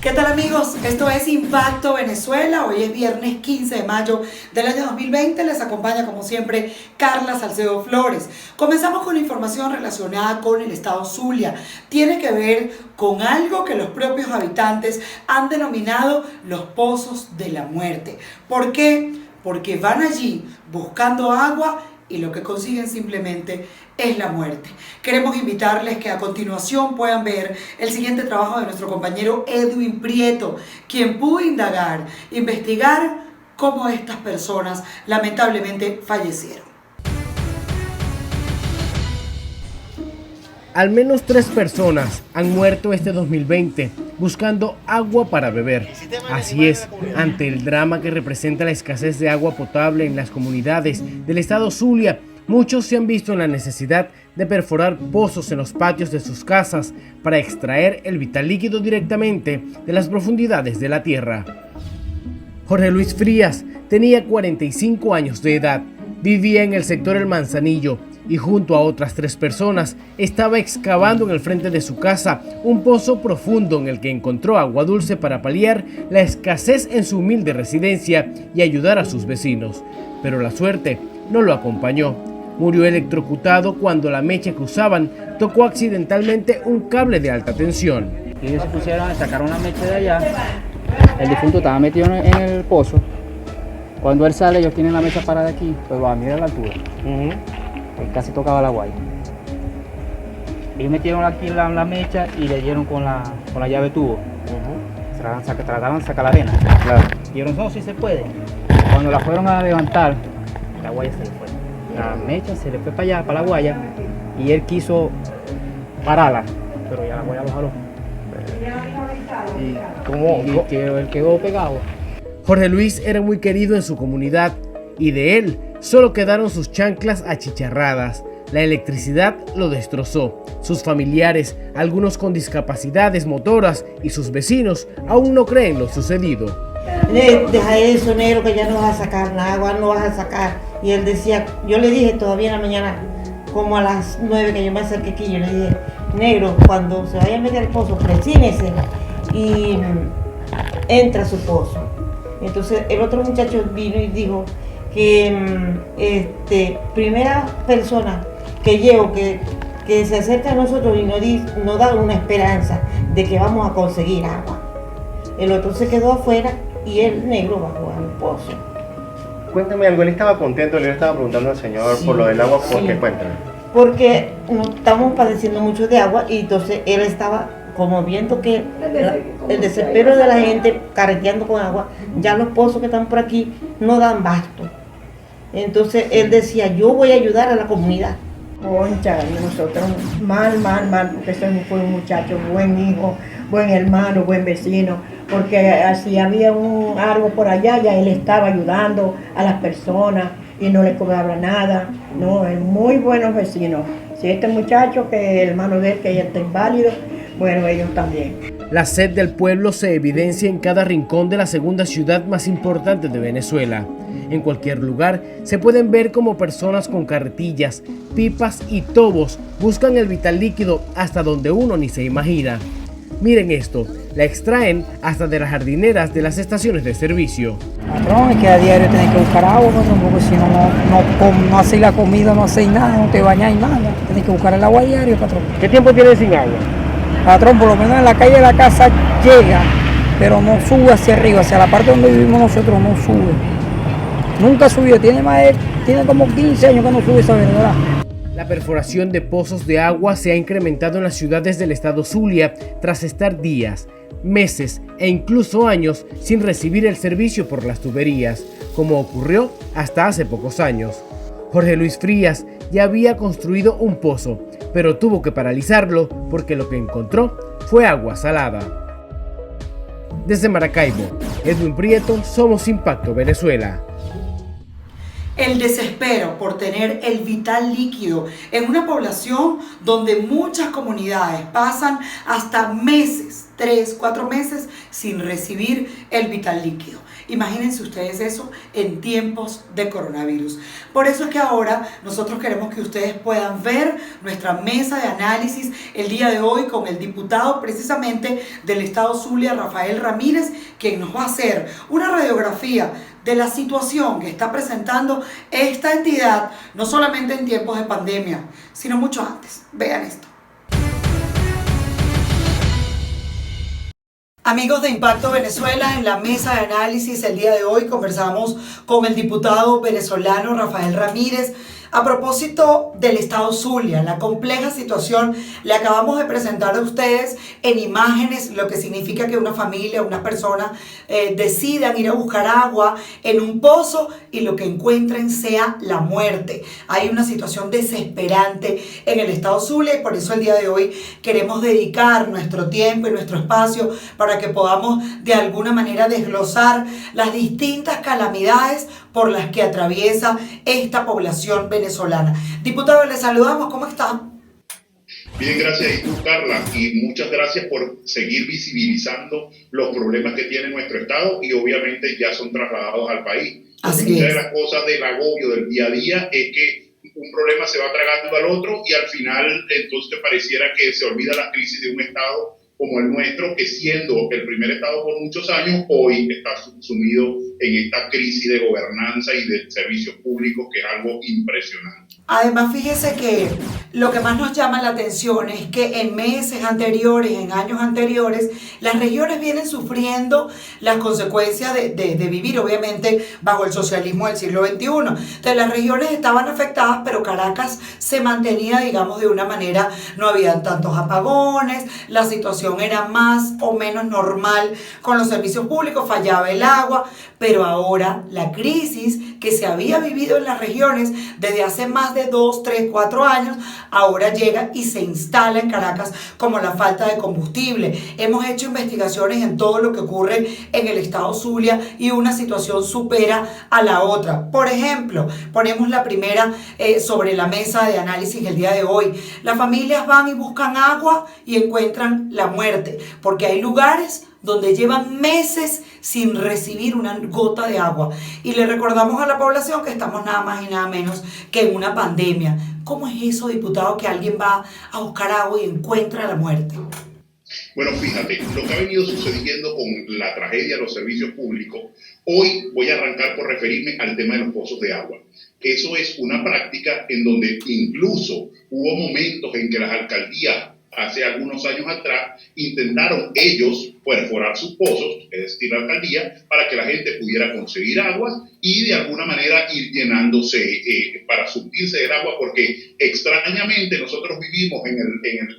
¿Qué tal amigos? Esto es Impacto Venezuela. Hoy es viernes 15 de mayo del año 2020. Les acompaña como siempre Carla Salcedo Flores. Comenzamos con información relacionada con el estado Zulia. Tiene que ver con algo que los propios habitantes han denominado los pozos de la muerte. ¿Por qué? Porque van allí buscando agua y lo que consiguen simplemente es la muerte. Queremos invitarles que a continuación puedan ver el siguiente trabajo de nuestro compañero Edwin Prieto, quien pudo indagar, investigar cómo estas personas lamentablemente fallecieron. Al menos 3 personas han muerto este 2020 buscando agua para beber. Así es, ante el drama que representa la escasez de agua potable en las comunidades del estado Zulia, muchos se han visto en la necesidad de perforar pozos en los patios de sus casas para extraer el vital líquido directamente de las profundidades de la tierra. Jorge Luis Frías tenía 45 años de edad, vivía en el sector El Manzanillo y junto a otras 3 personas estaba excavando en el frente de su casa un pozo profundo en el que encontró agua dulce para paliar la escasez en su humilde residencia y ayudar a sus vecinos. Pero la suerte no lo acompañó. Murió electrocutado cuando la mecha que usaban tocó accidentalmente un cable de alta tensión. Ellos se pusieron, sacaron la mecha de allá, el difunto estaba metido en el pozo. Cuando él sale, ellos tienen la mecha parada aquí, pues va a mirar la altura. Él casi tocaba la guaya. Ellos metieron aquí la mecha y le dieron con la llave tubo. Trataban de sacar la arena. Claro. Dijeron, no, sí se puede. Cuando la fueron a levantar, la guaya se le fue. La mecha se le fue para allá, para la guaya, y él quiso pararla, pero ya la guaya lo jaló. Y él quedó pegado. Jorge Luis era muy querido en su comunidad y de él solo quedaron sus chanclas achicharradas. La electricidad lo destrozó. Sus familiares, algunos con discapacidades motoras y sus vecinos aún no creen lo sucedido. Deja eso, negro, que ya no vas a sacar nada, agua no vas a sacar. Y él decía, yo le dije todavía en la mañana, como a las 9 que yo me acerqué aquí, yo le dije, negro, cuando se vaya a meter al pozo, presínese y entra a su pozo. Entonces el otro muchacho vino y dijo que primera persona que llevo que se acerca a nosotros y nos da una esperanza de que vamos a conseguir agua. El otro se quedó afuera y el negro bajó al pozo. Cuéntame algo, él estaba contento, le estaba preguntando al señor por lo del agua, ¿por qué? Cuéntame. Porque estamos padeciendo mucho de agua y entonces él estaba como viendo que el desespero de la gente carreteando con agua, ya los pozos que están por aquí no dan basto. Entonces él decía, yo voy a ayudar a la comunidad. Concha, y nosotros mal, porque ese fue un muchacho, buen hijo, buen hermano, buen vecino, porque así había un árbol por allá, ya él estaba ayudando a las personas y no le cobraba nada, no, es muy buenos vecinos. Si este muchacho, que el hermano de él, que ya está inválido, bueno, ellos también. La sed del pueblo se evidencia en cada rincón de la segunda ciudad más importante de Venezuela. En cualquier lugar se pueden ver como personas con carretillas, pipas y tobos buscan el vital líquido hasta donde uno ni se imagina. Miren esto, la extraen hasta de las jardineras de las estaciones de servicio. Patrón, es que a diario tenés que buscar agua, patrón, porque si no hacéis la comida, no hacéis nada, no te bañáis nada. Tenés que buscar el agua diario, patrón. ¿Qué tiempo tienes sin agua? Patrón, por lo menos en la calle de la casa llega, pero no sube hacia arriba, hacia la parte donde vivimos nosotros no sube. Nunca subió, tiene como 15 años que no sube esa verdad. La perforación de pozos de agua se ha incrementado en las ciudades del estado Zulia tras estar días, meses e incluso años sin recibir el servicio por las tuberías, como ocurrió hasta hace pocos años. Jorge Luis Frías ya había construido un pozo, pero tuvo que paralizarlo porque lo que encontró fue agua salada. Desde Maracaibo, Edwin Prieto, Somos Impacto Venezuela. El desespero por tener el vital líquido en una población donde muchas comunidades pasan hasta meses, 3, 4 meses, sin recibir el vital líquido. Imagínense ustedes eso en tiempos de coronavirus. Por eso es que ahora nosotros queremos que ustedes puedan ver nuestra mesa de análisis el día de hoy con el diputado precisamente del estado Zulia, Rafael Ramírez, quien nos va a hacer una radiografía de la situación que está presentando esta entidad, no solamente en tiempos de pandemia, sino mucho antes. Vean esto. Amigos de Impacto Venezuela, en la mesa de análisis el día de hoy conversamos con el diputado venezolano Rafael Ramírez a propósito del estado Zulia, la compleja situación. Le acabamos de presentar a ustedes en imágenes lo que significa que una familia, una persona decidan ir a buscar agua en un pozo y lo que encuentren sea la muerte. Hay una situación desesperante en el estado Zulia y por eso el día de hoy queremos dedicar nuestro tiempo y nuestro espacio para que podamos de alguna manera desglosar las distintas calamidades por las que atraviesa esta población venezolana. Diputado, le saludamos, ¿cómo está? Bien, gracias. Y tú, Carla, y muchas gracias por seguir visibilizando los problemas que tiene nuestro Estado y obviamente ya son trasladados al país. Muchas de las cosas del agobio del día a día es que un problema se va tragando al otro y al final entonces te pareciera que se olvida la crisis de un Estado como el nuestro, que siendo el primer Estado por muchos años, hoy está sumido en esta crisis de gobernanza y de servicios públicos, que es algo impresionante. Además, fíjese que lo que más nos llama la atención es que en meses anteriores, en años anteriores, las regiones vienen sufriendo las consecuencias de vivir, obviamente, bajo el socialismo del siglo XXI. Entonces, las regiones estaban afectadas, pero Caracas se mantenía, digamos, de una manera, no había tantos apagones, la situación era más o menos normal con los servicios públicos, fallaba el agua, pero ahora la crisis que se había vivido en las regiones desde hace más de 2, 3, 4 años, ahora llega y se instala en Caracas como la falta de combustible. Hemos hecho investigaciones en todo lo que ocurre en el estado Zulia y una situación supera a la otra. Por ejemplo, ponemos la primera sobre la mesa de análisis el día de hoy. Las familias van y buscan agua y encuentran la muerte, porque hay lugares donde llevan meses sin recibir una gota de agua. Y le recordamos a la población que estamos nada más y nada menos que en una pandemia. ¿Cómo es eso, diputado, que alguien va a buscar agua y encuentra la muerte? Bueno, fíjate, lo que ha venido sucediendo con la tragedia de los servicios públicos, hoy voy a arrancar por referirme al tema de los pozos de agua. Eso es una práctica en donde incluso hubo momentos en que las alcaldías, hace algunos años atrás, intentaron ellos perforar sus pozos, es decir, la alcaldía, para que la gente pudiera conseguir agua y de alguna manera ir llenándose para surtirse del agua, porque extrañamente nosotros vivimos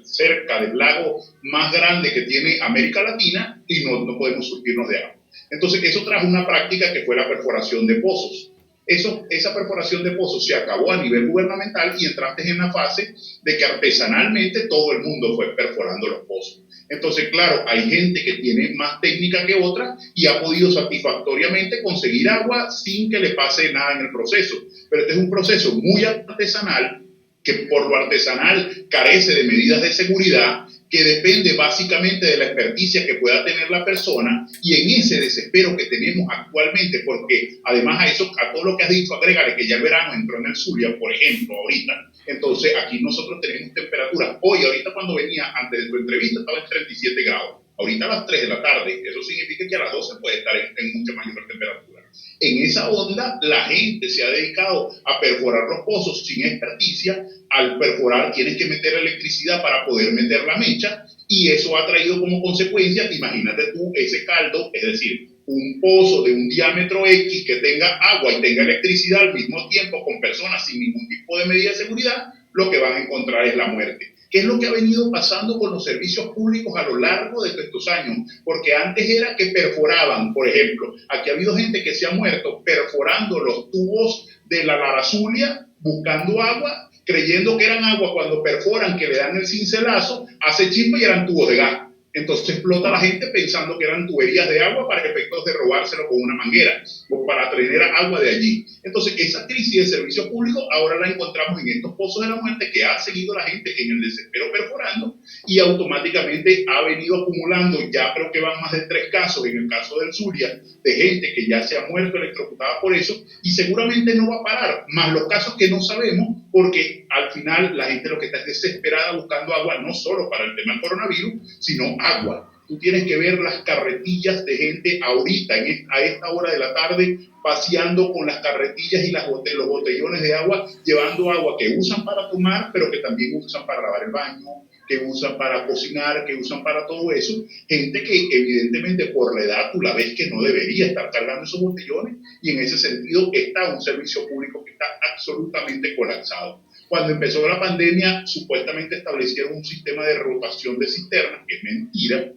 cerca del lago más grande que tiene América Latina y no podemos surtirnos de agua. Entonces eso trajo una práctica que fue la perforación de pozos. Esa perforación de pozos se acabó a nivel gubernamental y entraste en la fase de que artesanalmente todo el mundo fue perforando los pozos. Entonces, claro, hay gente que tiene más técnica que otra y ha podido satisfactoriamente conseguir agua sin que le pase nada en el proceso. Pero este es un proceso muy artesanal que por lo artesanal carece de medidas de seguridad, que depende básicamente de la experticia que pueda tener la persona, y en ese desespero que tenemos actualmente, porque además a todo lo que has dicho, agrégale que ya el verano entró en el Zulia, por ejemplo, ahorita, entonces aquí nosotros tenemos temperaturas. Hoy, ahorita cuando venía antes de tu entrevista, estaba en 37 grados. Ahorita a las 3 de la tarde, eso significa que a las 12 puede estar en mucha mayor temperatura. En esa onda, la gente se ha dedicado a perforar los pozos sin experticia. Al perforar tienes que meter electricidad para poder meter la mecha, y eso ha traído como consecuencia, imagínate tú, ese caldo, es decir, un pozo de un diámetro X que tenga agua y tenga electricidad al mismo tiempo con personas sin ningún tipo de medida de seguridad, lo que van a encontrar es la muerte. ¿Qué es lo que ha venido pasando con los servicios públicos a lo largo de estos años? Porque antes era que perforaban, por ejemplo, aquí ha habido gente que se ha muerto perforando los tubos de la Lara Zulia buscando agua, creyendo que eran agua. Cuando perforan, que le dan el cincelazo, hace chispa y eran tubos de gas. Entonces explota la gente pensando que eran tuberías de agua para efectos de robárselo con una manguera o para traer agua de allí. Entonces esa crisis de servicio público ahora la encontramos en estos pozos de la muerte que ha seguido la gente en el desespero perforando y automáticamente ha venido acumulando, ya creo que van más de 3 casos en el caso del Zulia, de gente que ya se ha muerto electrocutada por eso y seguramente no va a parar, más los casos que no sabemos porque al final la gente lo que está es desesperada buscando agua no solo para el tema del coronavirus, sino agua. Tú tienes que ver las carretillas de gente ahorita, a esta hora de la tarde, paseando con las carretillas y los botellones de agua, llevando agua que usan para tomar, pero que también usan para lavar el baño, que usan para cocinar, que usan para todo eso. Gente que evidentemente por la edad tú la ves que no debería estar cargando esos botellones y en ese sentido está un servicio público que está absolutamente colapsado. Cuando empezó la pandemia, supuestamente establecieron un sistema de rotación de cisternas, que es mentira.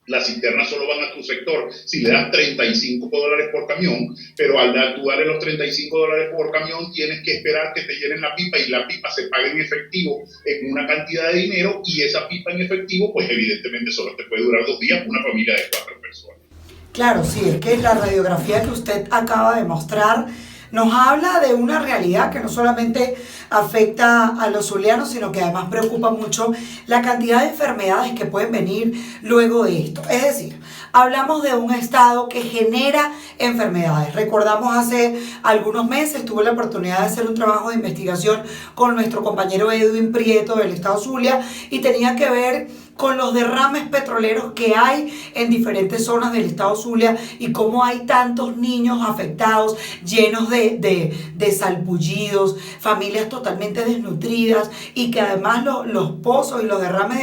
Las cisternas solo van a tu sector si le das $35 por camión, pero al tú darle los $35 por camión tienes que esperar que te llenen la pipa y la pipa se pague en efectivo en una cantidad de dinero y esa pipa en efectivo pues evidentemente solo te puede durar 2 días una familia de 4 personas. Claro, sí, es que la radiografía que usted acaba de mostrar nos habla de una realidad que no solamente afecta a los zulianos, sino que además preocupa mucho la cantidad de enfermedades que pueden venir luego de esto. Es decir, hablamos de un estado que genera enfermedades. Recordamos hace algunos meses, tuve la oportunidad de hacer un trabajo de investigación con nuestro compañero Edwin Prieto del estado Zulia y tenía que ver con los derrames petroleros que hay en diferentes zonas del estado Zulia y cómo hay tantos niños afectados, llenos de salpullidos, familias totalmente desnutridas y que además los pozos y los derrames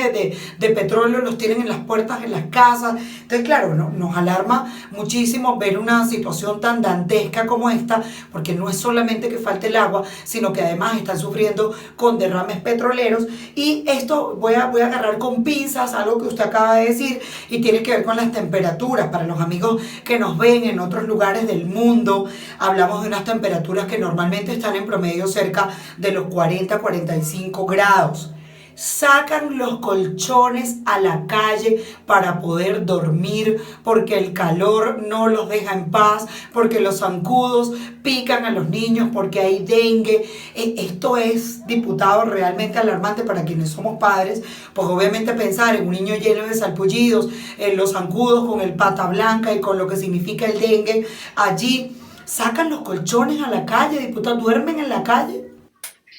de petróleo los tienen en las puertas, en las casas. Entonces, claro, nos alarma muchísimo ver una situación tan dantesca como esta, porque no es solamente que falte el agua, sino que además están sufriendo con derrames petroleros. Y esto voy a agarrar con pinzas algo que usted acaba de decir y tiene que ver con las temperaturas. Para los amigos que nos ven en otros lugares del mundo, hablamos de unas temperaturas que normalmente están en promedio cerca de los 40-45 grados. Sacan los colchones a la calle para poder dormir porque el calor no los deja en paz, porque los zancudos pican a los niños, porque hay dengue. Esto es, diputado, realmente alarmante para quienes somos padres, pues obviamente pensar en un niño lleno de salpullidos, en los zancudos con el pata blanca y con lo que significa el dengue. Allí sacan los colchones a la calle, diputado, ¿duermen en la calle?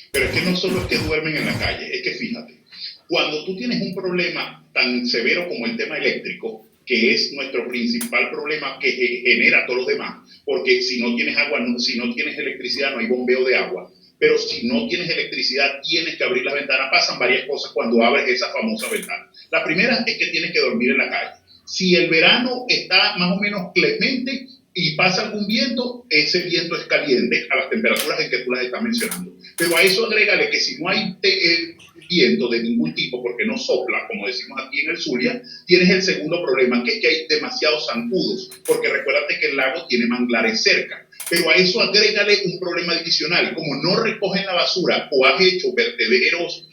Pero es que no solo es que duermen en la calle, es que fíjate, cuando tú tienes un problema tan severo como el tema eléctrico, que es nuestro principal problema que genera a todos los demás, porque si no tienes agua, si no tienes electricidad, no hay bombeo de agua, pero si no tienes electricidad, tienes que abrir las ventanas. Pasan varias cosas cuando abres esa famosa ventana. La primera es que tienes que dormir en la calle. Si el verano está más o menos clemente y pasa algún viento, ese viento es caliente a las temperaturas en que tú las estás mencionando. Pero a eso agrégale que si no hay viento de ningún tipo, porque no sopla, como decimos aquí en el Zulia, tienes el segundo problema, que es que hay demasiados zancudos, porque recuérdate que el lago tiene manglares cerca. Pero a eso agrégale un problema adicional, como no recogen la basura o has hecho vertederos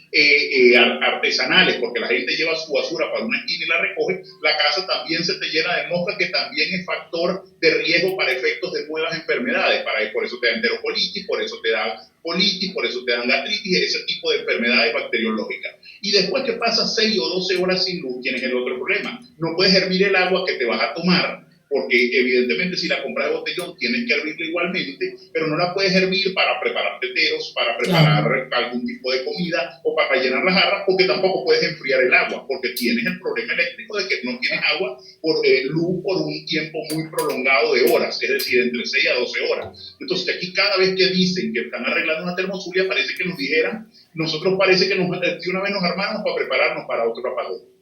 artesanales, porque la gente lleva su basura para una esquina y la recoge, la casa también se te llena de moscas, que también es factor de riesgo para efectos de nuevas enfermedades. Por eso te da enterocolitis, por eso te da colitis, por eso te dan gastritis, ese tipo de enfermedades bacteriológicas. Y después que pasas 6 o 12 horas sin luz, tienes el otro problema. No puedes hervir el agua que te vas a tomar, porque evidentemente si la compras de botellón tienes que hervirla igualmente, pero no la puedes hervir para preparar teteros, para preparar algún tipo de comida o para llenar las jarras, porque tampoco puedes enfriar el agua, porque tienes el problema eléctrico de que no tienes agua por luz por un tiempo muy prolongado de horas, es decir, entre 6 a 12 horas. Entonces aquí cada vez que dicen que están arreglando una termozulia, parece que nos dijeran, nosotros parece que de una vez nos armamos para prepararnos para otro apagón.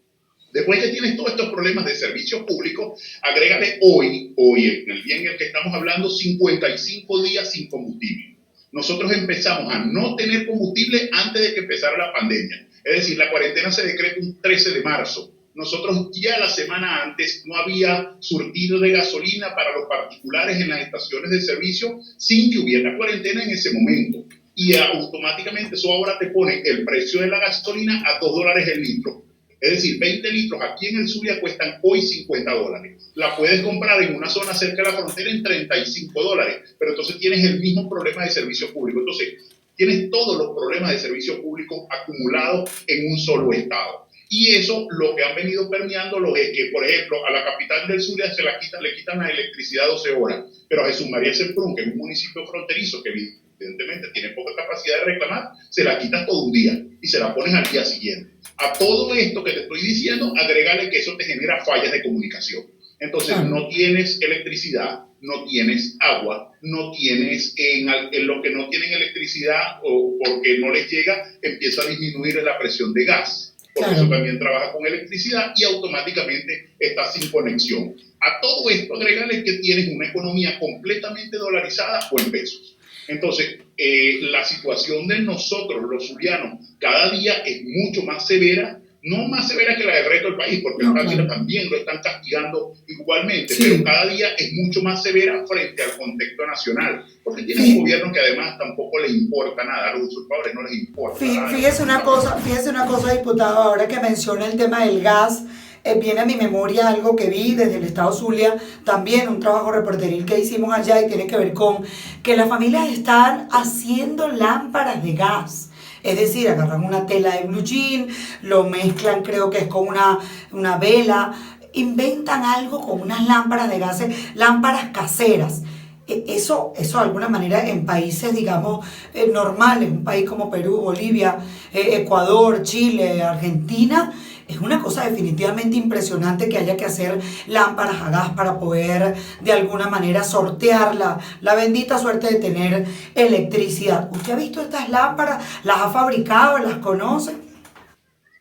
Después que tienes todos estos problemas de servicio público, agrégale hoy, en el día en el que estamos hablando, 55 días sin combustible. Nosotros empezamos a no tener combustible antes de que empezara la pandemia. Es decir, la cuarentena se decreta un 13 de marzo. Nosotros ya la semana antes no había surtido de gasolina para los particulares en las estaciones de servicio sin que hubiera cuarentena en ese momento. Y automáticamente eso ahora te pone el precio de la gasolina a $2 el litro. Es decir, 20 litros aquí en el Zulia cuestan hoy $50. La puedes comprar en una zona cerca de la frontera en $35, pero entonces tienes el mismo problema de servicio público. Entonces, tienes todos los problemas de servicio público acumulados en un solo estado. Y eso lo que han venido permeando es que, por ejemplo, a la capital del Zulia le quitan la electricidad 12 horas, pero a Jesús María Semprún, que es un municipio fronterizo que evidentemente tiene poca capacidad de reclamar, se la quitas todo un día y se la pones al día siguiente. A todo esto que te estoy diciendo, agrégale que eso te genera fallas de comunicación. Entonces, no tienes electricidad, no tienes agua, no tienes, en lo que no tienen electricidad o porque no les llega, empieza a disminuir la presión de gas, porque eso también trabaja con electricidad y automáticamente está sin conexión. A todo esto, agrégale que tienes una economía completamente dolarizada o en pesos. Entonces, la situación de nosotros, los zulianos, cada día es mucho más severa, no más severa que la del resto del país, porque en Táchira también lo están castigando igualmente, pero cada día es mucho más severa frente al contexto nacional, porque tiene un gobierno que además tampoco le importa nada, a los usurpadores no les importa nada. Fíjese una cosa, diputado, ahora que menciona el tema del gas, viene a mi memoria algo que vi desde el estado Zulia, también un trabajo reporteril que hicimos allá y tiene que ver con que las familias están haciendo lámparas de gas. Es decir, agarran una tela de blue jean, lo mezclan, creo que es con una vela, inventan algo con unas lámparas de gas, lámparas caseras. Eso de alguna manera en países, digamos, normales, un país como Perú, Bolivia, Ecuador, Chile, Argentina, es una cosa definitivamente impresionante que haya que hacer lámparas a gas para poder de alguna manera sortear la bendita suerte de tener electricidad. ¿Usted ha visto estas lámparas? ¿Las ha fabricado? ¿Las conoce?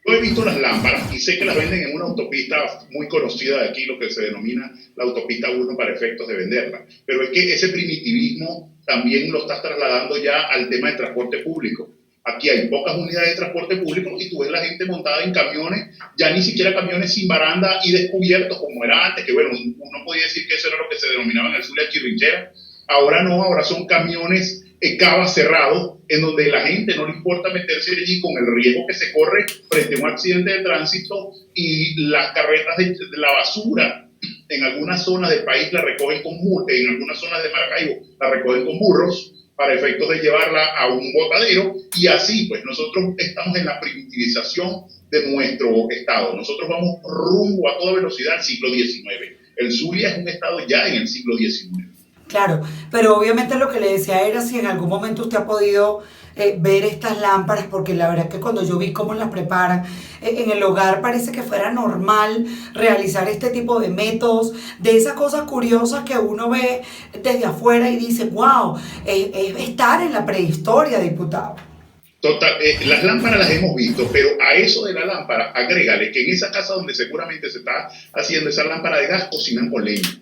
Yo he visto las lámparas y sé que las venden en una autopista muy conocida de aquí, lo que se denomina la autopista 1 para efectos de venderla. Pero es que ese primitivismo también lo estás trasladando ya al tema del transporte público. Aquí hay pocas unidades de transporte público y tú ves la gente montada en camiones, ya ni siquiera camiones sin baranda y descubiertos como era antes, que bueno, uno podía decir que eso era lo que se denominaba en el Zulia chirrinchera. Ahora no, ahora son camiones cabas cerrados, en donde la gente no le importa meterse allí con el riesgo que se corre frente a un accidente de tránsito, y las carretas de la basura en algunas zonas del país la recogen con en algunas zonas de Maracaibo la recogen con burros para efectos de llevarla a un botadero, y así pues nosotros estamos en la primitivización de nuestro estado. Nosotros vamos rumbo a toda velocidad al siglo XIX. El Zulia es un estado ya en el siglo XIX. Claro, pero obviamente lo que le decía era si en algún momento usted ha podido ver estas lámparas, porque la verdad es que cuando yo vi cómo las preparan, en el hogar parece que fuera normal realizar este tipo de métodos, de esas cosas curiosas que uno ve desde afuera y dice, wow, es estar en la prehistoria, diputado. Total, las lámparas las hemos visto, pero a eso de la lámpara, agrégale que en esa casa donde seguramente se está haciendo esa lámpara de gas, cocinan con leña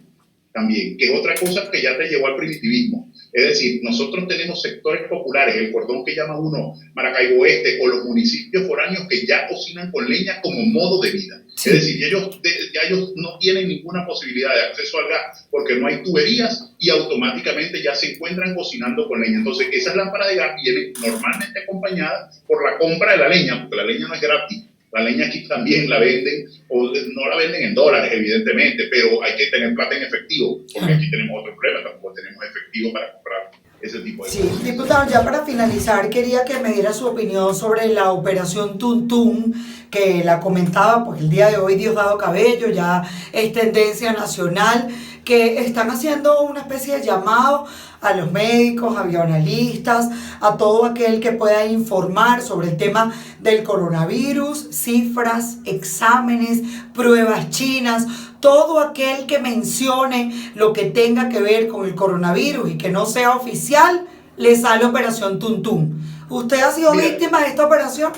también, que es otra cosa que ya te llevó al primitivismo. Es decir, nosotros tenemos sectores populares, el cordón que llama uno Maracaibo Oeste, o los municipios foráneos que ya cocinan con leña como modo de vida. Sí. Es decir, ellos no tienen ninguna posibilidad de acceso al gas porque no hay tuberías y automáticamente ya se encuentran cocinando con leña. Entonces, esas lámparas de gas vienen normalmente acompañadas por la compra de la leña, porque la leña no es gratis. La leña aquí también la venden, o no la venden en dólares, evidentemente, pero hay que tener plata en efectivo, porque aquí tenemos otro problema, tampoco tenemos efectivo para comprar ese tipo de cosas. Sí, diputado, ya para finalizar, quería que me diera su opinión sobre la operación Tuntún, que la comentaba, pues el día de hoy Diosdado Cabello, ya es tendencia nacional, que están haciendo una especie de llamado a los médicos, a bioanalistas, a todo aquel que pueda informar sobre el tema del coronavirus, cifras, exámenes, pruebas chinas, todo aquel que mencione lo que tenga que ver con el coronavirus y que no sea oficial, le sale Operación Tuntún. ¿Usted ha sido víctima de esta operación?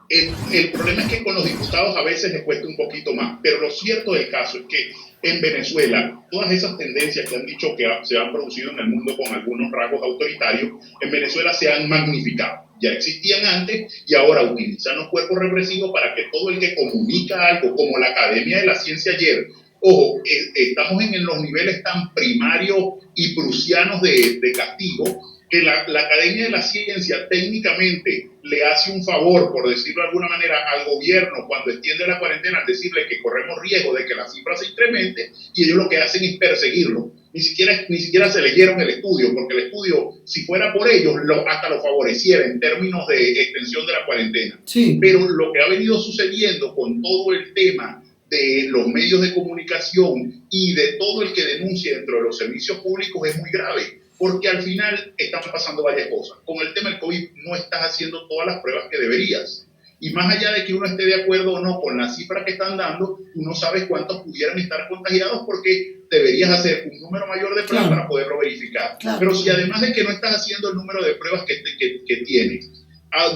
El problema es que con los diputados a veces les cuesta un poquito más, pero lo cierto del caso es que en Venezuela, todas esas tendencias que han dicho que se han producido en el mundo con algunos rasgos autoritarios, en Venezuela se han magnificado. Ya existían antes y ahora utilizan los cuerpos represivos para que todo el que comunica algo, como la Academia de la Ciencia ayer, ojo, estamos en los niveles tan primarios y prusianos de castigo, que la Academia de la Ciencia técnicamente le hace un favor, por decirlo de alguna manera, al gobierno cuando extiende la cuarentena al decirle que corremos riesgo de que la cifra se incremente, y ellos lo que hacen es perseguirlo. Ni siquiera se leyeron el estudio, porque el estudio, si fuera por ellos, hasta lo favoreciera en términos de extensión de la cuarentena. Sí. Pero lo que ha venido sucediendo con todo el tema de los medios de comunicación y de todo el que denuncia dentro de los servicios públicos es muy grave, porque al final están pasando varias cosas. Con el tema del COVID no estás haciendo todas las pruebas que deberías. Y más allá de que uno esté de acuerdo o no con las cifras que están dando, tú no sabes cuántos pudieran estar contagiados porque deberías hacer un número mayor de pruebas para poderlo verificar. Pero si además de que no estás haciendo el número de pruebas que tienes,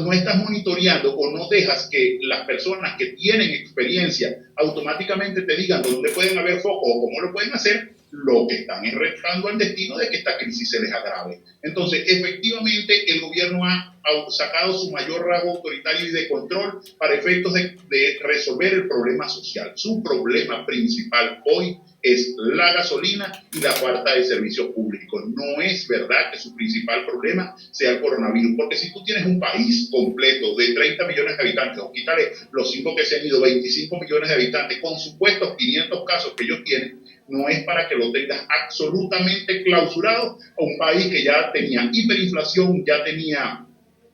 no estás monitoreando o no dejas que las personas que tienen experiencia automáticamente te digan dónde pueden haber focos o cómo lo pueden hacer, lo que están es retando al destino de que esta crisis se les agrave. Entonces, efectivamente, el gobierno ha sacado su mayor rasgo autoritario y de control para efectos de resolver el problema social. Su problema principal hoy es la gasolina y la falta de servicios públicos. No es verdad que su principal problema sea el coronavirus, porque si tú tienes un país completo de 30 millones de habitantes, o quítale los 5 que se han ido, 25 millones de habitantes, con supuestos 500 casos que ellos tienen, no es para que lo tengas absolutamente clausurado a un país que ya tenía hiperinflación, ya tenía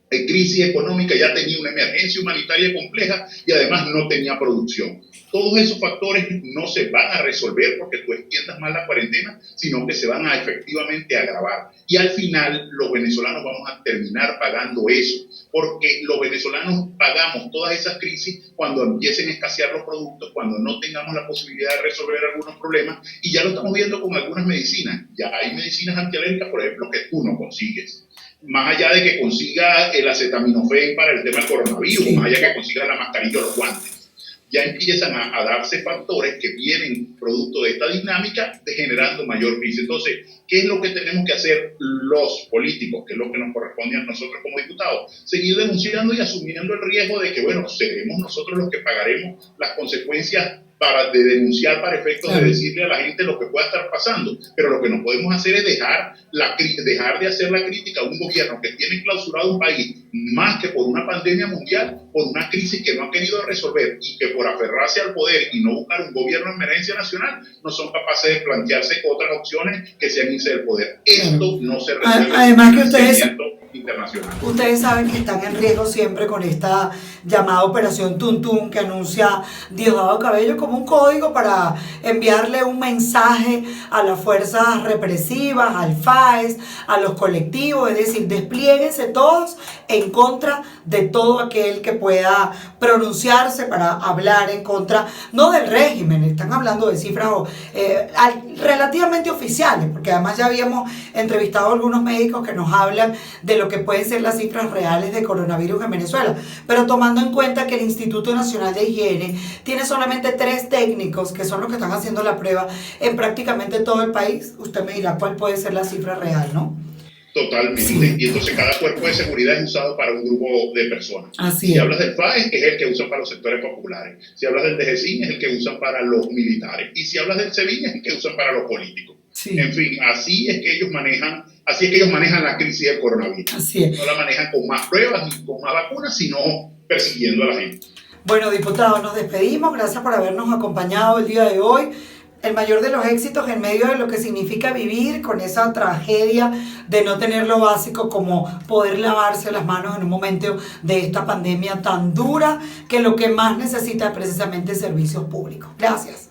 crisis económica, ya tenía una emergencia humanitaria compleja y además no tenía producción. Todos esos factores no se van a resolver porque tú extiendas más la cuarentena, sino que se van a efectivamente agravar. Y al final los venezolanos vamos a terminar pagando eso, porque los venezolanos pagamos todas esas crisis cuando empiecen a escasear los productos, cuando no tengamos la posibilidad de resolver algunos problemas, y ya lo estamos viendo con algunas medicinas. Ya hay medicinas antialérgicas, por ejemplo, que tú no consigues. Más allá de que consiga el acetaminofén para el tema del coronavirus, más allá de que consiga la mascarilla o los guantes, ya empiezan a darse factores que vienen producto de esta dinámica de generando mayor crisis. Entonces, ¿qué es lo que tenemos que hacer los políticos? ¿Qué es lo que nos corresponde a nosotros como diputados? Seguir denunciando y asumiendo el riesgo de que, bueno, seremos nosotros los que pagaremos las consecuencias de denunciar para efectos de decirle a la gente lo que pueda estar pasando. Pero lo que no podemos hacer es dejar de hacer la crítica a un gobierno que tiene clausurado un país, más que por una pandemia mundial, por una crisis que no ha querido resolver y que por aferrarse al poder y no buscar un gobierno de emergencia nacional, no son capaces de plantearse otras opciones que sean irse del poder. Esto no se resuelve. Además que ustedes internacional. Ustedes saben que están en riesgo siempre con esta llamada Operación Tuntún que anuncia Diosdado Cabello como un código para enviarle un mensaje a las fuerzas represivas, al FAES, a los colectivos, es decir, desplieguense todos en contra de todo aquel que pueda pronunciarse para hablar en contra, no del régimen, están hablando de cifras relativamente oficiales, porque además ya habíamos entrevistado a algunos médicos que nos hablan de lo que pueden ser las cifras reales de coronavirus en Venezuela, pero tomando en cuenta que el Instituto Nacional de Higiene tiene solamente 3 técnicos que son los que están haciendo la prueba en prácticamente todo el país, usted me dirá cuál puede ser la cifra real, ¿no? Totalmente. Sí. Y entonces cada cuerpo de seguridad es usado para un grupo de personas. Así si es. hablas del FAES, es el que usan para los sectores populares. Si hablas del DGCIN, es el que usan para los militares. Y si hablas del SEBIN, es el que usan para los políticos. Sí. En fin, así es que ellos manejan la crisis del coronavirus. Así es. No la manejan con más pruebas ni con más vacunas, sino persiguiendo a la gente. Bueno, diputados, nos despedimos. Gracias por habernos acompañado el día de hoy. El mayor de los éxitos en medio de lo que significa vivir con esa tragedia de no tener lo básico como poder lavarse las manos en un momento de esta pandemia tan dura que lo que más necesita es precisamente servicios públicos. Gracias.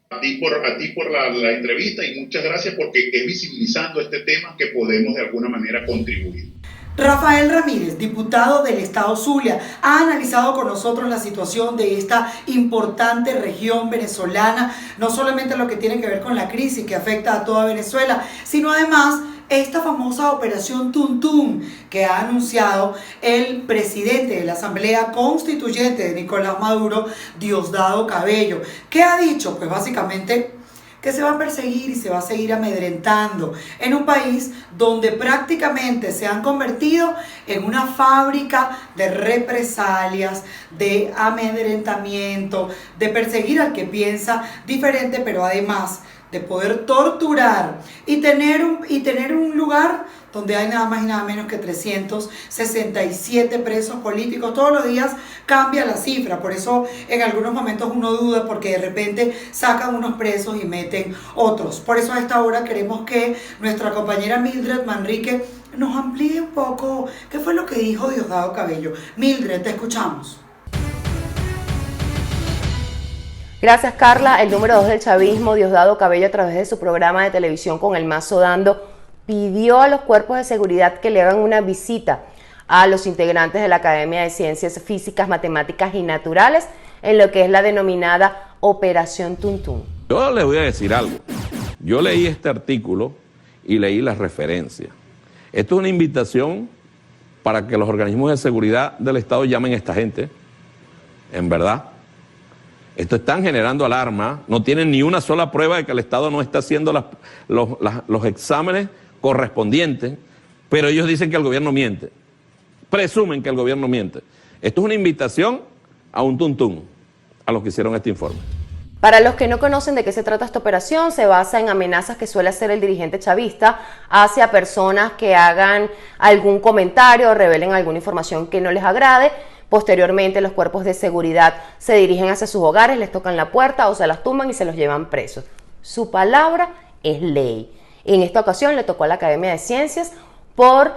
A ti por la entrevista y muchas gracias porque es visibilizando este tema que podemos de alguna manera contribuir. Rafael Ramírez, diputado del Estado Zulia, ha analizado con nosotros la situación de esta importante región venezolana, no solamente lo que tiene que ver con la crisis que afecta a toda Venezuela, sino además esta famosa Operación Tuntún que ha anunciado el presidente de la Asamblea Constituyente de Nicolás Maduro, Diosdado Cabello. ¿Qué ha dicho? Pues básicamente que se va a perseguir y se va a seguir amedrentando en un país donde prácticamente se han convertido en una fábrica de represalias, de amedrentamiento, de perseguir al que piensa diferente, pero además de poder torturar y tener un lugar donde hay nada más y nada menos que 367 presos políticos. Todos los días cambia la cifra, por eso en algunos momentos uno duda porque de repente sacan unos presos y meten otros. Por eso a esta hora queremos que nuestra compañera Mildred Manrique nos amplíe un poco qué fue lo que dijo Diosdado Cabello. Mildred, te escuchamos. Gracias, Carla. El número 2 del chavismo, Diosdado Cabello, a través de su programa de televisión Con el Mazo Dando, pidió a los cuerpos de seguridad que le hagan una visita a los integrantes de la Academia de Ciencias Físicas, Matemáticas y Naturales en lo que es la denominada Operación Tuntún. Yo les voy a decir algo. Yo leí este artículo y leí las referencias. Esto es una invitación para que los organismos de seguridad del Estado llamen a esta gente, en verdad. Esto están generando alarma, no tienen ni una sola prueba de que el Estado no está haciendo los exámenes correspondientes, pero ellos dicen que el gobierno miente, presumen que el gobierno miente. Esto es una invitación a un tuntún, a los que hicieron este informe. Para los que no conocen de qué se trata esta operación, se basa en amenazas que suele hacer el dirigente chavista hacia personas que hagan algún comentario o revelen alguna información que no les agrade. Posteriormente, los cuerpos de seguridad se dirigen hacia sus hogares, les tocan la puerta o se las tumban y se los llevan presos. Su palabra es ley. En esta ocasión le tocó a la Academia de Ciencias por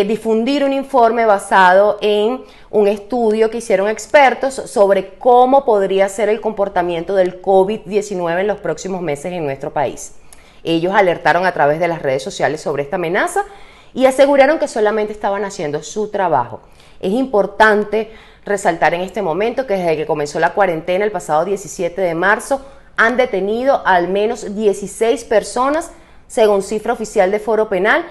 difundir un informe basado en un estudio que hicieron expertos sobre cómo podría ser el comportamiento del COVID-19 en los próximos meses en nuestro país. Ellos alertaron a través de las redes sociales sobre esta amenaza y aseguraron que solamente estaban haciendo su trabajo. Es importante resaltar en este momento que desde que comenzó la cuarentena el pasado 17 de marzo han detenido al menos 16 personas, según cifra oficial de Foro Penal,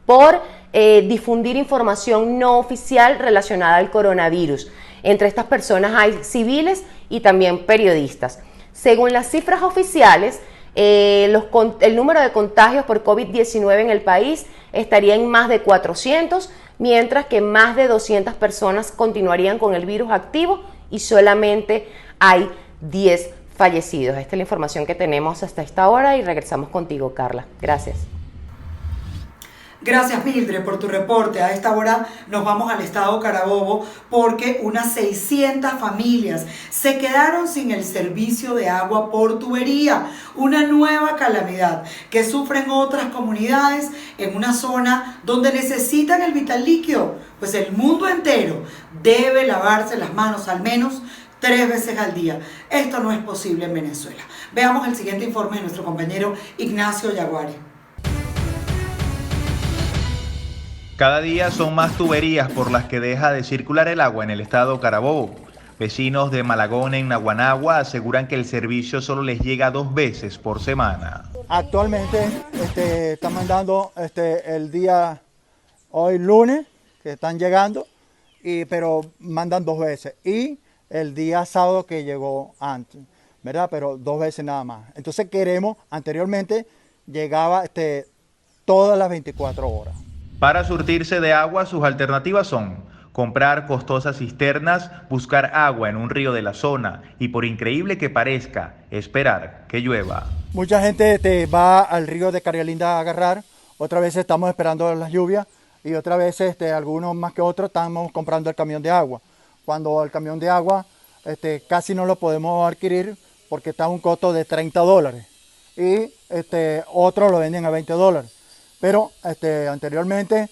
por difundir información no oficial relacionada al coronavirus. Entre estas personas hay civiles y también periodistas. Según las cifras oficiales, el número de contagios por COVID-19 en el país estaría en más de 400, mientras que más de 200 personas continuarían con el virus activo y solamente hay 10 fallecidos. Esta es la información que tenemos hasta esta hora y regresamos contigo, Carla. Gracias. Gracias, Mildred, por tu reporte. A esta hora nos vamos al estado Carabobo porque unas 600 familias se quedaron sin el servicio de agua por tubería. Una nueva calamidad que sufren otras comunidades en una zona donde necesitan el vital líquido. Pues el mundo entero debe lavarse las manos al menos 3 veces al día. Esto no es posible en Venezuela. Veamos el siguiente informe de nuestro compañero Ignacio Yaguare. Cada día son más tuberías por las que deja de circular el agua en el estado Carabobo. Vecinos de Malagón en Naguanagua aseguran que el servicio solo les llega 2 veces por semana. Actualmente están mandando el día hoy lunes, que están llegando, pero mandan 2 veces. Y el día sábado que llegó antes, ¿verdad? Pero 2 veces nada más. Entonces anteriormente llegaba todas las 24 horas. Para surtirse de agua, sus alternativas son comprar costosas cisternas, buscar agua en un río de la zona y, por increíble que parezca, esperar que llueva. Mucha gente va al río de Carialinda a agarrar, otra vez estamos esperando las lluvias y otra vez algunos más que otros estamos comprando el camión de agua. Cuando el camión de agua casi no lo podemos adquirir porque está a un costo de $30 y otros lo venden a $20. Pero anteriormente,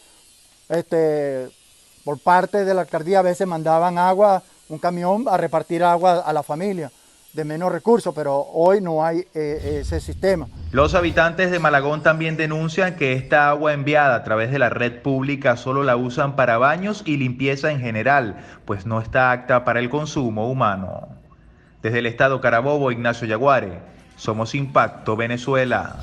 por parte de la alcaldía a veces mandaban agua, un camión a repartir agua a la familia de menos recursos, pero hoy no hay ese sistema. Los habitantes de Malagón también denuncian que esta agua enviada a través de la red pública solo la usan para baños y limpieza en general, pues no está apta para el consumo humano. Desde el estado Carabobo, Ignacio Yaguare, Somos Impacto Venezuela.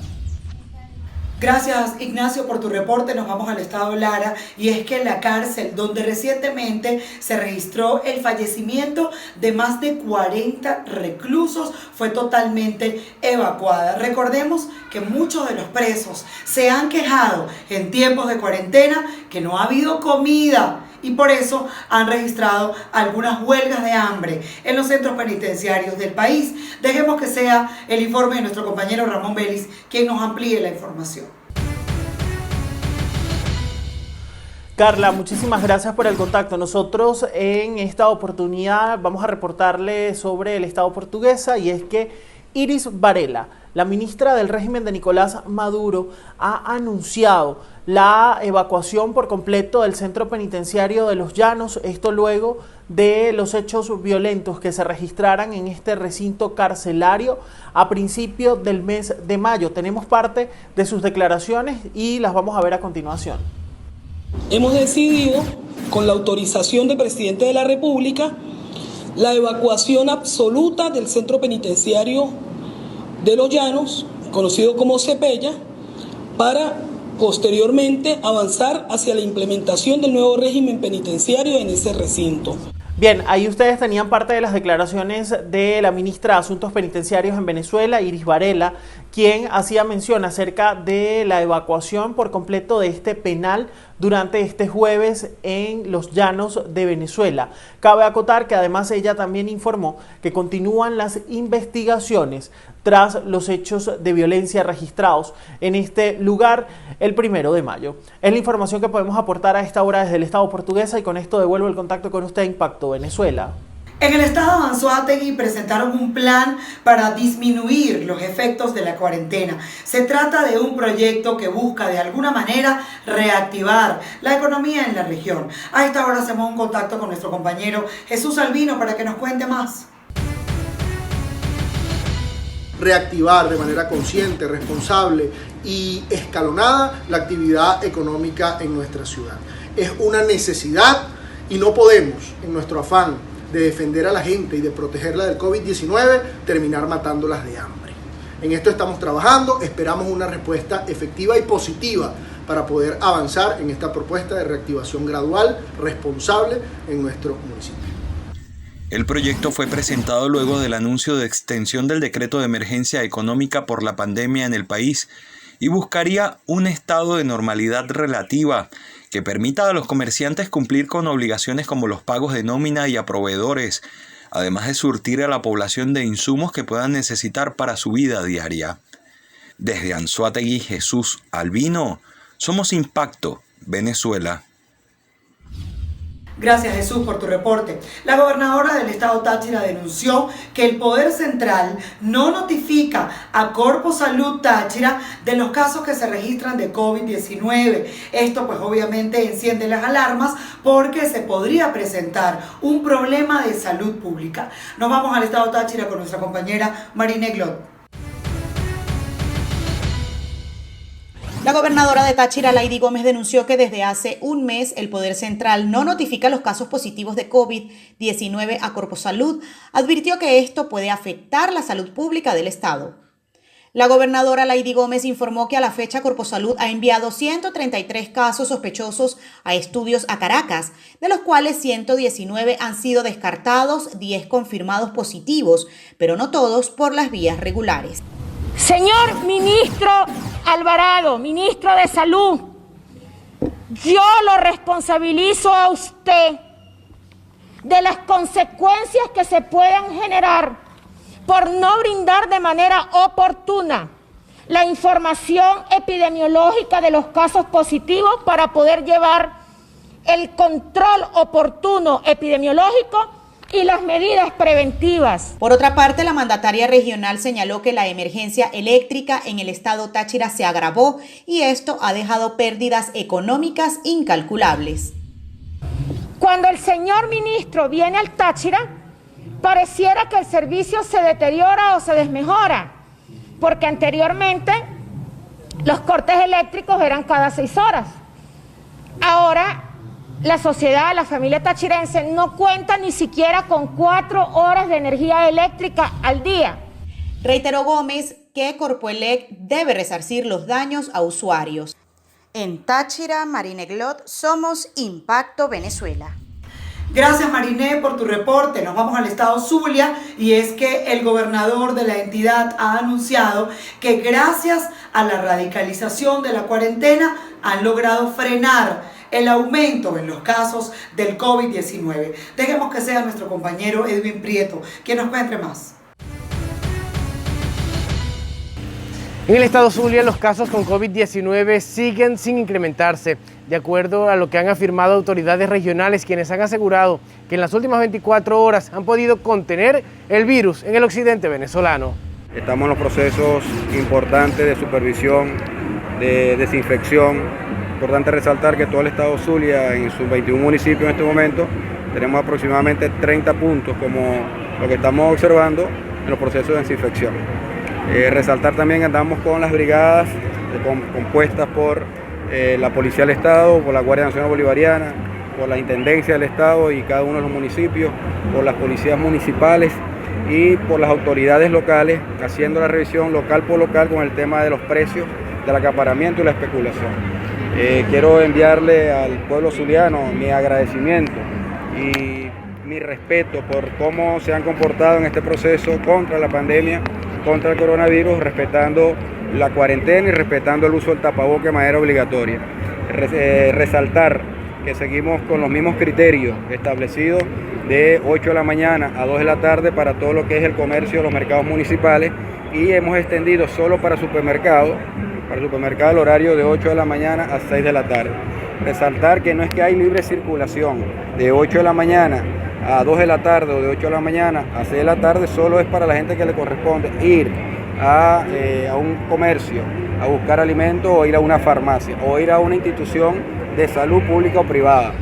Gracias, Ignacio, por tu reporte. Nos vamos al estado Lara y es que la cárcel donde recientemente se registró el fallecimiento de más de 40 reclusos fue totalmente evacuada. Recordemos que muchos de los presos se han quejado en tiempos de cuarentena que no ha habido comida y por eso han registrado algunas huelgas de hambre en los centros penitenciarios del país. Dejemos que sea el informe de nuestro compañero Ramón Vélez quien nos amplíe la información. Carla, muchísimas gracias por el contacto. Nosotros en esta oportunidad vamos a reportarle sobre el Estado portuguesa, y es que Iris Varela, la ministra del régimen de Nicolás Maduro, ha anunciado la evacuación por completo del centro penitenciario de Los Llanos, esto luego de los hechos violentos que se registraran en este recinto carcelario a principios del mes de mayo. Tenemos parte de sus declaraciones y las vamos a ver a continuación. Hemos decidido, con la autorización del presidente de la República, la evacuación absoluta del centro penitenciario de Los Llanos, conocido como Cepella, para posteriormente avanzar hacia la implementación del nuevo régimen penitenciario en ese recinto. Bien, ahí ustedes tenían parte de las declaraciones de la ministra de Asuntos Penitenciarios en Venezuela, Iris Varela, quien hacía mención acerca de la evacuación por completo de este penal durante este jueves en Los Llanos de Venezuela. Cabe acotar que además ella también informó que continúan las investigaciones tras los hechos de violencia registrados en este lugar el 1 de mayo. Es la información que podemos aportar a esta hora desde el Estado portuguesa, y con esto devuelvo el contacto con usted, Impacto Venezuela. En el estado de Anzoátegui presentaron un plan para disminuir los efectos de la cuarentena. Se trata de un proyecto que busca de alguna manera reactivar la economía en la región. A esta hora hacemos un contacto con nuestro compañero Jesús Albino para que nos cuente más. Reactivar de manera consciente, responsable y escalonada la actividad económica en nuestra ciudad. Es una necesidad y no podemos, en nuestro afán de defender a la gente y de protegerla del COVID-19, terminar matándolas de hambre. En esto estamos trabajando, esperamos una respuesta efectiva y positiva para poder avanzar en esta propuesta de reactivación gradual, responsable en nuestro municipio. El proyecto fue presentado luego del anuncio de extensión del decreto de emergencia económica por la pandemia en el país y buscaría un estado de normalidad relativa que permita a los comerciantes cumplir con obligaciones como los pagos de nómina y a proveedores, además de surtir a la población de insumos que puedan necesitar para su vida diaria. Desde Anzoátegui, Jesús Albino, somos Impacto Venezuela. Gracias, Jesús, por tu reporte. La gobernadora del estado Táchira denunció que el Poder Central no notifica a Corpo Salud Táchira de los casos que se registran de COVID-19. Esto pues obviamente enciende las alarmas porque se podría presentar un problema de salud pública. Nos vamos al estado Táchira con nuestra compañera Marine Glot. La gobernadora de Táchira, Lady Gómez, denunció que desde hace un mes el Poder Central no notifica los casos positivos de COVID-19 a Corpo Salud. Advirtió que esto puede afectar la salud pública del Estado. La gobernadora Lady Gómez informó que a la fecha Corpo Salud ha enviado 133 casos sospechosos a estudios a Caracas, de los cuales 119 han sido descartados, 10 confirmados positivos, pero no todos por las vías regulares. Señor ministro Alvarado, ministro de Salud, yo lo responsabilizo a usted de las consecuencias que se puedan generar por no brindar de manera oportuna la información epidemiológica de los casos positivos para poder llevar el control oportuno epidemiológico y las medidas preventivas. Por otra parte, la mandataria regional señaló que la emergencia eléctrica en el estado Táchira se agravó y esto ha dejado pérdidas económicas incalculables. Cuando el señor ministro viene al Táchira, pareciera que el servicio se deteriora o se desmejora, porque anteriormente los cortes eléctricos eran cada 6 horas. Ahora la sociedad, la familia tachirense no cuenta ni siquiera con 4 horas de energía eléctrica al día. Reiteró Gómez que Corpoelec debe resarcir los daños a usuarios. En Táchira, Marine Glot, somos Impacto Venezuela. Gracias, Mariné, por tu reporte. Nos vamos al estado Zulia, y es que el gobernador de la entidad ha anunciado que gracias a la radicalización de la cuarentena han logrado frenar el aumento en los casos del COVID-19. Dejemos que sea nuestro compañero Edwin Prieto quien nos cuente más. En el estado Zulia, los casos con COVID-19 siguen sin incrementarse, de acuerdo a lo que han afirmado autoridades regionales, quienes han asegurado que en las últimas 24 horas han podido contener el virus en el occidente venezolano. Estamos en los procesos importantes de supervisión, de desinfección. Importante resaltar que todo el estado Zulia, en sus 21 municipios en este momento, tenemos aproximadamente 30 puntos, como lo que estamos observando en los procesos de desinfección. Resaltar también que andamos con las brigadas compuestas por la Policía del Estado, por la Guardia Nacional Bolivariana, por la Intendencia del Estado y cada uno de los municipios, por las policías municipales y por las autoridades locales, haciendo la revisión local por local con el tema de los precios, del acaparamiento y la especulación. Quiero enviarle al pueblo zuliano mi agradecimiento y mi respeto por cómo se han comportado en este proceso contra la pandemia, contra el coronavirus, respetando la cuarentena y respetando el uso del tapabocas de manera obligatoria. Resaltar que seguimos con los mismos criterios establecidos de 8 de la mañana a 2 de la tarde para todo lo que es el comercio de los mercados municipales, y hemos extendido solo para supermercados el horario de 8 de la mañana a 6 de la tarde. Resaltar que no es que hay libre circulación de 8 de la mañana a 2 de la tarde o de 8 de la mañana a 6 de la tarde, solo es para la gente que le corresponde ir a un comercio a buscar alimento, o ir a una farmacia, o ir a una institución de salud pública o privada.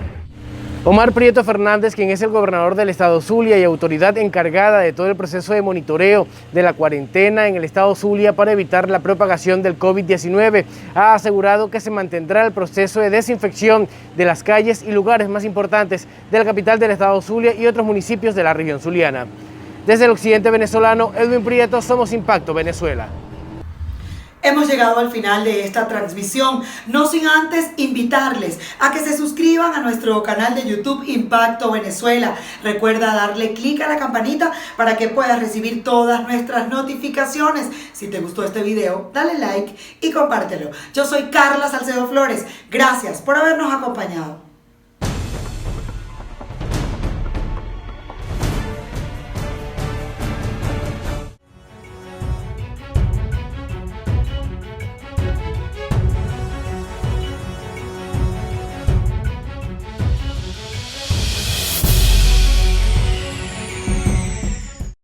Omar Prieto Fernández, quien es el gobernador del estado Zulia y autoridad encargada de todo el proceso de monitoreo de la cuarentena en el estado Zulia para evitar la propagación del COVID-19, ha asegurado que se mantendrá el proceso de desinfección de las calles y lugares más importantes de la capital del estado Zulia y otros municipios de la región zuliana. Desde el occidente venezolano, Edwin Prieto, Somos Impacto Venezuela. Hemos llegado al final de esta transmisión, no sin antes invitarles a que se suscriban a nuestro canal de YouTube Impacto Venezuela. Recuerda darle clic a la campanita para que puedas recibir todas nuestras notificaciones. Si te gustó este video, dale like y compártelo. Yo soy Carla Salcedo Flores. Gracias por habernos acompañado.